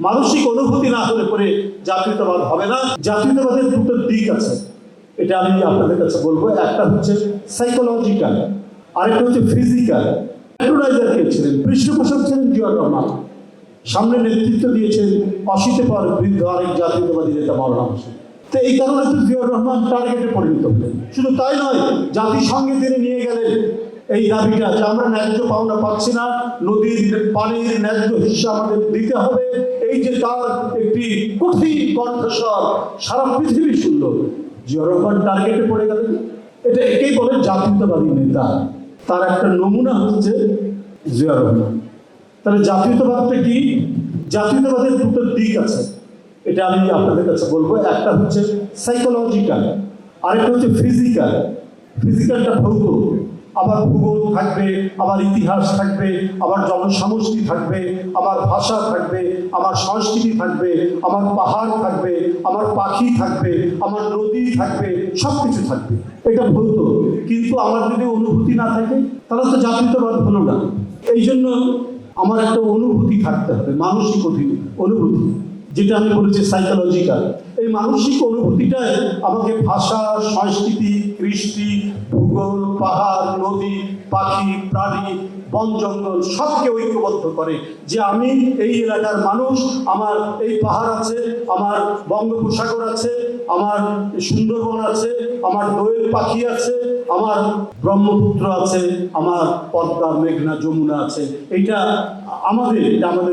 মানসিক অনুভূতি না হলে পরে জাতীয়তাবাদ হবে না। জাতীয়তাবাদের দুটো দিক আছে, এটা আমি আপনাদের কাছে বলবো। একটা হচ্ছে সাইকোলজিক্যাল, আরেকটা হচ্ছে ফিজিক্যাল। প্যাট্রোনাইজার কে ছিলেন? পৃষ্ঠপোষক ছিলেন জিয়াউর রহমান। সামনে নেতৃত্ব দিয়েছেন অশীতে পর বৃদ্ধ আরেক জাতীয়তাবাদী নেতা মাওলানা হোসেন। তো এই কারণে তো জিয়াউর রহমান টার্গেটে পরিণত হলেন। শুধু তাই নয়, জাতিসংঘে তিনি নিয়ে গেলেন এই দাবিটা যে আমরা ন্যায্য পাওনা পাচ্ছি না, নদীর পানির ন্যায্য হিস্সা আমাদের দিতে হবে। এই যে তার একটি কঠিন কণ্ঠস্বর সারা পৃথিবী শুনল, জিয়াউর রহমান টার্গেটে পড়ে গেলেন। এটা একেই বলে জাতীয়তাবাদী নেতা। তার একটা নমুনা হচ্ছে জিয়াউর রহমান। তাহলে জাতীয়তাবাদটা কি? জাতীয়তাবাদের দুটো দিক আছে, এটা আমি আপনাদের কাছে বলবো। একটা হচ্ছে সাইকোলজিক্যাল, আরেকটা হচ্ছে ফিজিক্যাল। ফিজিক্যালটা ভৌত, আবার ভূগোল থাকবে, আবার ইতিহাস থাকবে, আবার জনসমষ্টি থাকবে, আবার ভাষা থাকবে, আমার সংস্কৃতি থাকবে, আমার পাহাড় থাকবে, আমার পাখি থাকবে, আমার নদী থাকবে, সব কিছু থাকবে। এটা ভৌত। কিন্তু আমার যদি অনুভূতি না থাকে তাহলে তো জাতীয়তাবাদ হলো না। এই জন্য আমার একটা অনুভূতি থাকতে হবে, মানসিক অনুভূতি, যেটা আমি বলেছি সাইকোলজিক্যাল। এই মানসিক অনুভূতিটাই আমাকে ভাষা, সংস্কৃতি, কৃষ্টি, ভূগোল, পাহাড়, নদী, পাখি, প্রাণী, বন জঙ্গল সবকে ঐক্যবদ্ধ করে যে আমি এই এলাকার মানুষ, আমার এই পাহাড় আছে, আমার বঙ্গোপসাগর আছে, আমার সুন্দরবন আছে, আমার দোয়েল পাখি আছে, আমার ব্রহ্মপুত্র আছে, আমার পদ্মা, মেঘনা, যমুনা আছে। এটা আমাদের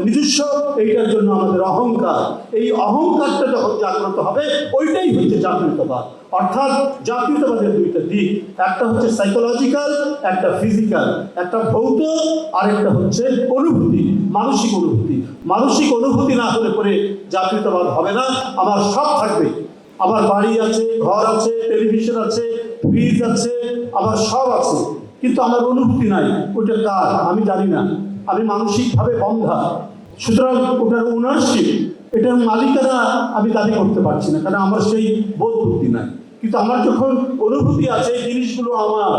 নিজস্ব, এইটার জন্য আমাদের অহংকার। এই অহংকারটা যখন জাগ্রত হবে, ওইটাই হচ্ছে জাতীয়তাবাদ। অর্থাৎ জাতীয়তাবাদের দুইটা দিক, একটা হচ্ছে সাইকোলজিক্যাল, একটা ফিজিক্যাল। একটা ভৌত, আরেকটা হচ্ছে অনুভূতি, মানসিক অনুভূতি। মানসিক অনুভূতি না হলে পরে জাতীয়তাবাদ হবে না। আমার সব থাকবে, আমার বাড়ি আছে, ঘর আছে, টেলিভিশন আছে, ফ্রিজ আছে, আমার সব আছে, কিন্তু আমার অনুভূতি নাই। ওটা কার আমি জানি না, আমি মানসিকভাবে বন্ধা। সুতরাং ওটার ওনারশিপ, এটার মালিকানা আমি দাবি করতে পারছি না, কারণ আমার সেই বোধ বুদ্ধি নাই। কিন্তু আমার যখন অনুভূতি আছে, এই জিনিসগুলো আমার,